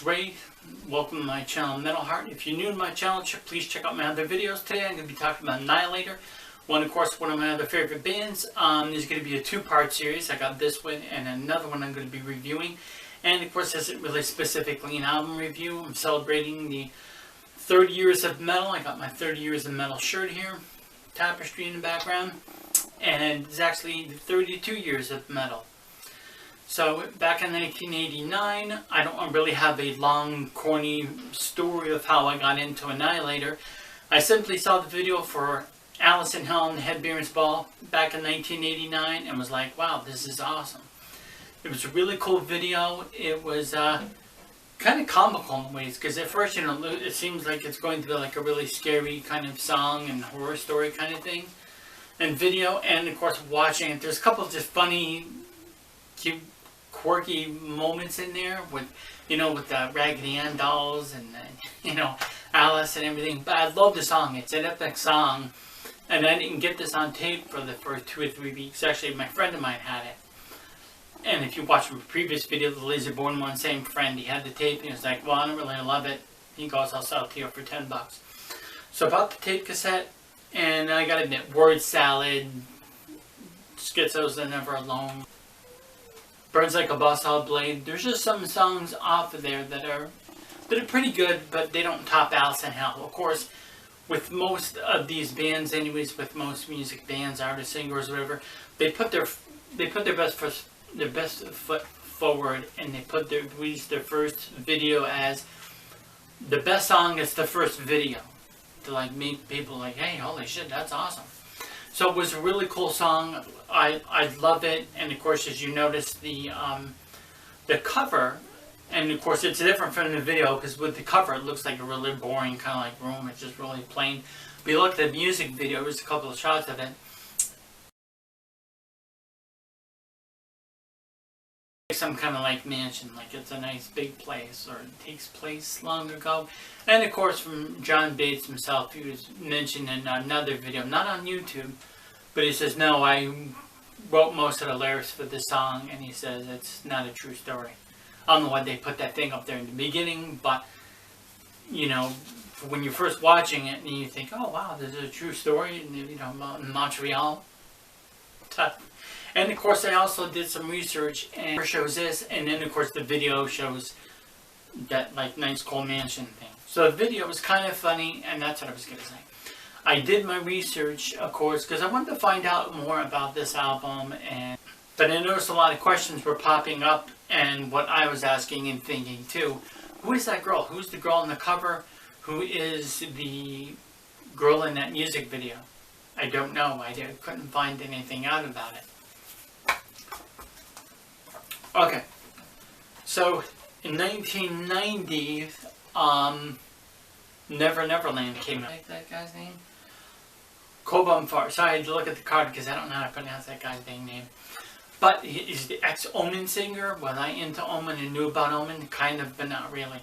name's Ray. Welcome to my channel, Metal Heart. If you're new to my channel, please check out my other videos. Today I'm going to be talking about Annihilator. One of my other favorite bands. There's going to be a two-part series. I got this one and another one I'm going to be reviewing. And of course, this isn't really specifically an album review. I'm celebrating the 30 years of metal. I got my 30 years of metal shirt here. Tapestry in the background. And it's actually 32 years of metal. So back in 1989, I don't really have a long, corny story of how I got into Annihilator. I simply saw the video for Alice in Hell and the Headbangers Ball back in 1989 and was like, wow, this is awesome. It was a really cool video. It was kind of comical in ways, because at first, you know, it seems like it's going to be like a really scary kind of song and horror story kind of thing and video. And of course, watching it, there's a couple of just funny, cute, quirky moments in there with, you know, with the Raggedy Ann dolls and, you know, Alice and everything. But I love the song. It's an epic song. And I didn't get this on tape for the first 2 or 3 weeks. Actually, my friend of mine had it. And if you watch my previous video, the Laserborn one, same friend, he had the tape and he was like, well, I don't really love it. He goes, I'll sell it to you for $10. So I bought the tape cassette, and I gotta admit, Word Salad, Schizos Are Never Alone, Burns Like a Bus Saw Blade. There's just some songs off of there that are pretty good, but they don't top Alice in Hell. Of course, with most of these bands, anyways, with most music bands, artists, singers, whatever, they put their best foot forward, and they release their first video as the best song is the first video to like make people like, hey, holy shit, that's awesome. So it was a really cool song. I love it. And of course, as you notice, the cover, and of course it's different from the video, because with the cover it looks like a really boring kind of like room. It's just really plain. But you look at the music video, there's a couple of shots of it. Some kind of like mansion, like it's a nice big place, or it takes place long ago. And of course, from John Bates himself, he was mentioned in another video, not on YouTube, but he says, no, I wrote most of the lyrics for this song, and he says it's not a true story. I don't know why they put that thing up there in the beginning, but you know, when you're first watching it and you think, oh wow, this is a true story, and you know, Montreal. And of course, I also did some research and it shows this, and then of course the video shows that like nice cool mansion thing. So the video was kind of funny, and that's what I was going to say. I did my research, of course, because I wanted to find out more about this album, but I noticed a lot of questions were popping up, and what I was asking and thinking too, who is that girl? Who's the girl on the cover? Who is the girl in that music video? I don't know. I couldn't find anything out about it. Okay, so in 1990, Never Neverland came out. Like that guy's name? Kobum Far. Sorry, I had to look at the card because I don't know how to pronounce that guy's name. But he's the ex-Omen singer. Was I into Omen and knew about Omen? Kind of, but not really.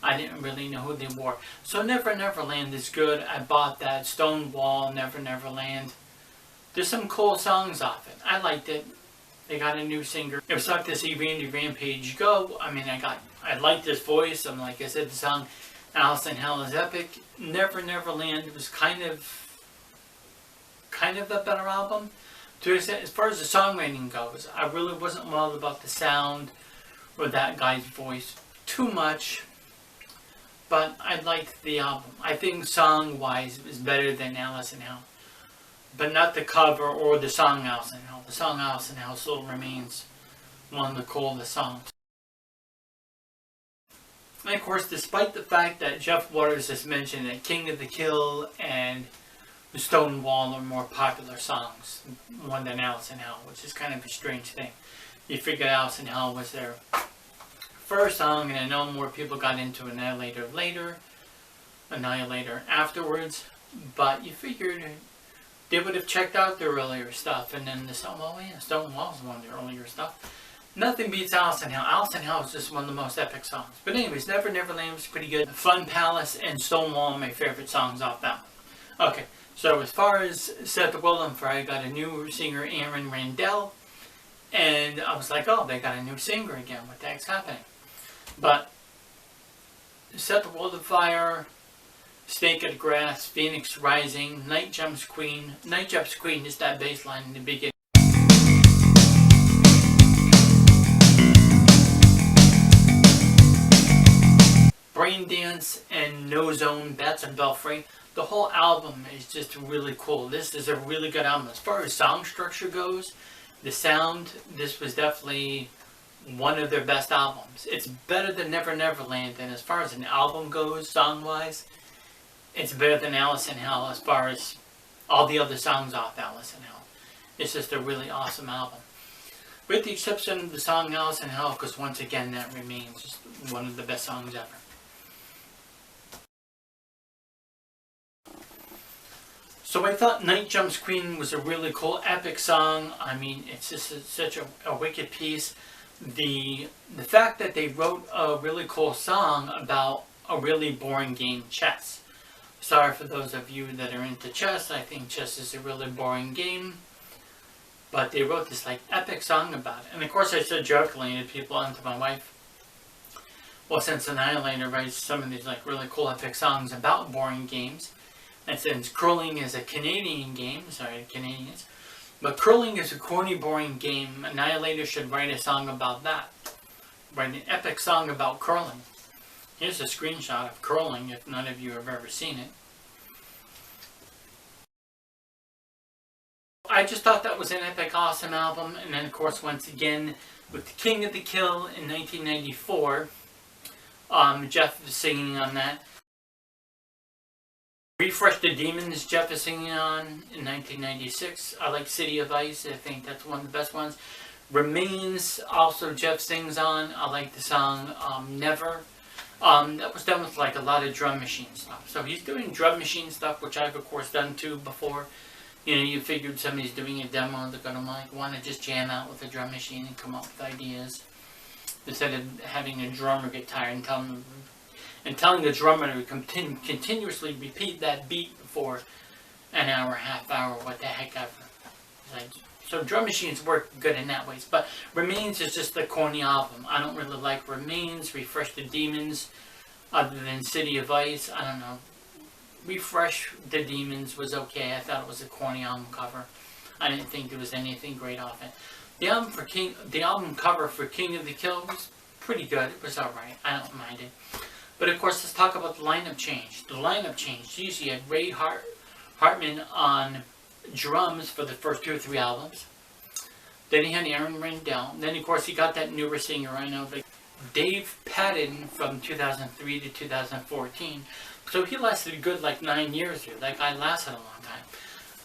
I didn't really know who they were. So Never Neverland is good. I bought that. Stonewall, Never Neverland. There's some cool songs off it. I liked it. They got a new singer. It was like to see Randy Rampage go. I mean, I liked his voice. Like I said, the song Alice in Hell is epic. Never Neverland was kind of a better album. As far as the songwriting goes, I really wasn't wild about the sound or that guy's voice too much. But I liked the album. I think song-wise it was better than Alice in Hell. But not the cover or the song Alice in Hell. The song Alice in Hell still remains one of the coolest songs. And of course, despite the fact that Jeff Waters has mentioned that King of the Kill and the Stonewall are more popular songs, more than Alice in Hell, which is kind of a strange thing. You figured Alice in Hell was their first song, and I know more people got into Annihilator later, Annihilator afterwards, but you figured they would have checked out their earlier stuff, and then Stonewall's one of their earlier stuff. Nothing beats Alice in Hell. Alice in Hell is just one of the most epic songs. But anyways, Never Neverland was pretty good. Fun Palace and Stonewall are my favorite songs off that one. Okay, so as far as Set the World on Fire, I got a new singer, Aaron Randell, and I was like, oh, they got a new singer again. What the heck's happening? But Set the World Afire, Snake at the Grass, Phoenix Rising, Night Jumps Queen. Night Jumps Queen is that bass line in the beginning. Brain Dance and No Zone, Bats and Belfry. The whole album is just really cool. This is a really good album. As far as song structure goes, the sound, this was definitely one of their best albums. It's better than Never Neverland, and as far as an album goes, song-wise, it's better than Alice in Hell as far as all the other songs off Alice in Hell. It's just a really awesome album. With the exception of the song Alice in Hell, because once again, that remains just one of the best songs ever. So I thought Night Jumps Queen was a really cool, epic song. I mean, it's just such a wicked piece. The fact that they wrote a really cool song about a really boring game, chess. Sorry for those of you that are into chess. I think chess is a really boring game. But they wrote this like epic song about it. And of course I said jokingly to people and to my wife, well, since Annihilator writes some of these like really cool epic songs about boring games, and since curling is a Canadian game, sorry Canadians, but curling is a corny, boring game, Annihilator should write a song about that. Write an epic song about curling. Here's a screenshot of curling if none of you have ever seen it. I just thought that was an epic, awesome album. And then of course once again with the King of the Kill in 1994, Jeff was singing on that. Refresh the Demons, Jeff is singing on in 1996. I like City of Ice. I think that's one of the best ones. Remains, also Jeff sings on. I like the song Never. That was done with like a lot of drum machine stuff. So he's doing drum machine stuff, which I've of course done too before. You know, you figured somebody's doing a demo, they're going to like want to just jam out with a drum machine and come up with ideas. Instead of having a drummer get tired and telling the drummer to continuously repeat that beat for an hour, half hour, what the heck ever. Like, so drum machines work good in that ways. But Remains is just a corny album. I don't really like Remains, Refresh the Demons, other than City of Ice. I don't know. Refresh the Demons was okay. I thought it was a corny album cover. I didn't think there was anything great off it. The album cover for King of the Kill was pretty good. It was alright. I don't mind it. But of course, let's talk about the lineup change. The lineup change. Usually had Ray Hartman on drums for the first 2 or 3 albums. Then he had Aaron Rendell. Then of course he got that newer singer, I know, like Dave Patton from 2003 to 2014. So he lasted a good like 9 years here. That guy lasted a long time.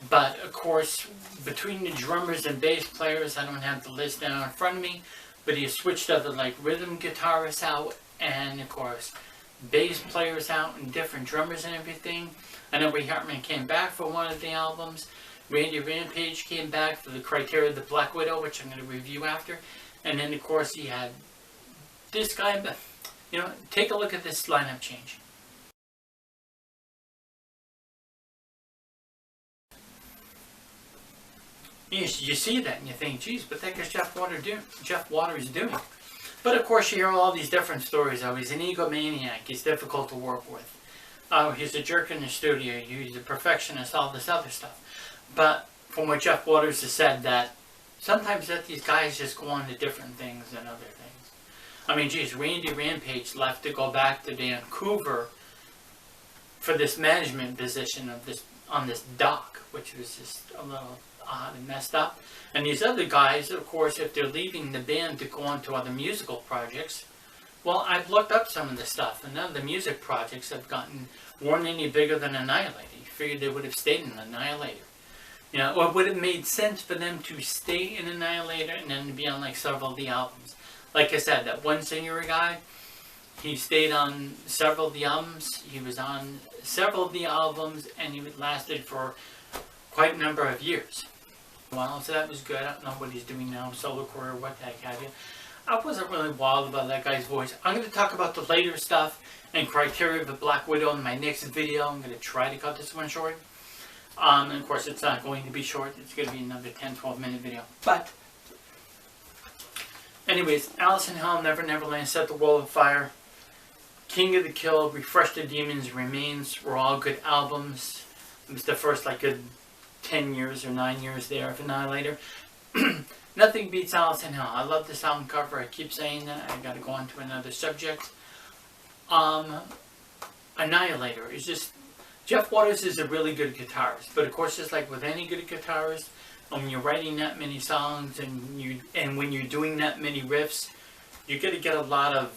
But of course, between the drummers and bass players, I don't have the list down in front of me, but he switched other like rhythm guitarists out, and of course bass players out and different drummers and everything. I know Ray Hartman came back for one of the albums. Randy Rampage came back for the Criteria of the Black Widow, which I'm going to review after. And then of course he had this guy. You know, take a look at this lineup change. You see that and you think, geez, but that guy's Jeff Waters doing. But of course you hear all these different stories. Oh, he's an egomaniac. He's difficult to work with. Oh, he's a jerk in the studio. He's a perfectionist. All this other stuff. But from what Jeff Waters has said, that sometimes that these guys just go on to different things and other things. I mean, geez, Randy Rampage left to go back to Vancouver for this management position of this on this dock, which was just a little odd and messed up. And these other guys, of course, if they're leaving the band to go on to other musical projects, well, I've looked up some of the stuff, and none of the music projects weren't any bigger than Annihilator. You figured they would have stayed in Annihilator. You know, or would it made sense for them to stay in Annihilator and then to be on like several of the albums? Like I said, that one singer guy, he stayed on several of the albums. He was on several of the albums, and he lasted for quite a number of years. Well, so that was good. I don't know what he's doing now, solo career, what the heck have you. I wasn't really wild about that guy's voice. I'm going to talk about the later stuff and Criteria of the Black Widow in my next video. I'm going to try to cut this one short. And of course, it's not going to be short. It's going to be another 10-12 minute video. But anyways, Alice in Hell, Never Neverland, Set the World on Fire. King of the Kill, Refresh the Demons, Remains were all good albums. It was the first like good 10 years or 9 years there of Annihilator. Nothing beats Alice in Hell. I love this album cover. I keep saying that. I gotta go on to another subject. Annihilator is just... Jeff Waters is a really good guitarist. But of course, just like with any good guitarist, when you're writing that many songs and when you're doing that many riffs, you're gonna get a lot of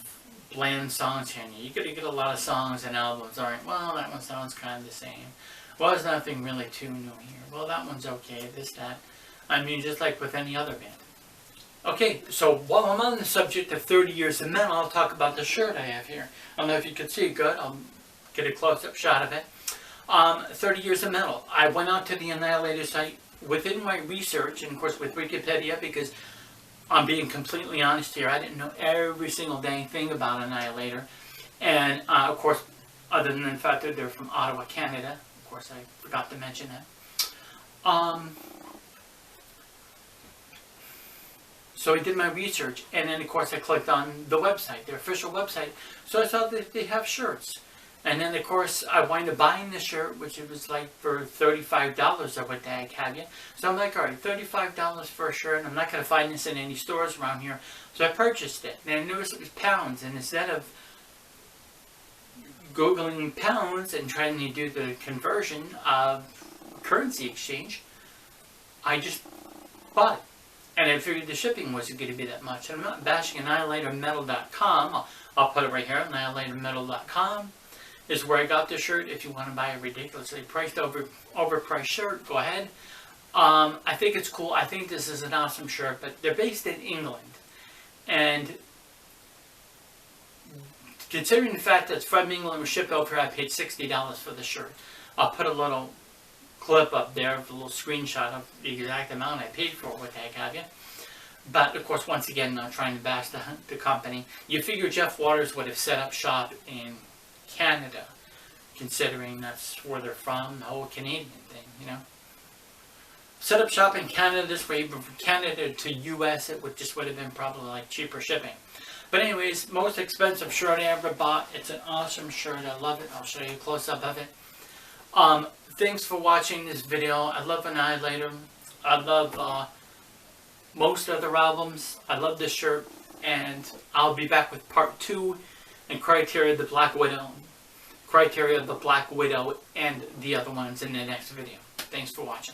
bland songs here. You're gonna get a lot of songs and albums. Alright, well, that one sounds kind of the same. Well, there's nothing really too new here. Well, that one's okay, this, that. I mean, just like with any other band. Okay, so while I'm on the subject of 30 years of metal, I'll talk about the shirt I have here. I don't know if you can see it good. I'll get a close-up shot of it. 30 years of metal. I went out to the Annihilator site within my research, and of course with Wikipedia, because I'm being completely honest here, I didn't know every single dang thing about Annihilator. And of course, other than the fact that they're from Ottawa, Canada. Of course, I forgot to mention that. So I did my research, and then of course I clicked on the website, their official website. So I saw that they have shirts. And then of course I wound up buying the shirt, which it was like for $35 or what the heck have you. So I'm like, alright, $35 for a shirt, I'm not going to find this in any stores around here. So I purchased it. And I noticed it was pounds, and instead of Googling pounds and trying to do the conversion of currency exchange, I just bought it. And I figured the shipping wasn't going to be that much. And I'm not bashing AnnihilatorMetal.com. I'll put it right here. AnnihilatorMetal.com is where I got the shirt. If you want to buy a ridiculously priced, overpriced shirt, go ahead. I think it's cool. I think this is an awesome shirt. But they're based in England. And considering the fact that it's from England, was shipped over, I paid $60 for the shirt. I'll put a little clip up there, a little screenshot of the exact amount I paid for it, what the heck have you. But of course, once again, not trying to bash the company. You figure Jeff Waters would have set up shop in Canada, considering that's where they're from, the whole Canadian thing, you know. Set up shop in Canada this way, but from Canada to US, it would have been probably like cheaper shipping. But anyways, most expensive shirt I ever bought. It's an awesome shirt. I love it. I'll show you a close-up of it. Thanks for watching this video. I love Annihilator. I love most other albums. I love this shirt. And I'll be back with part 2 and Criteria of the Black Widow. Criteria of the Black Widow and the other ones in the next video. Thanks for watching.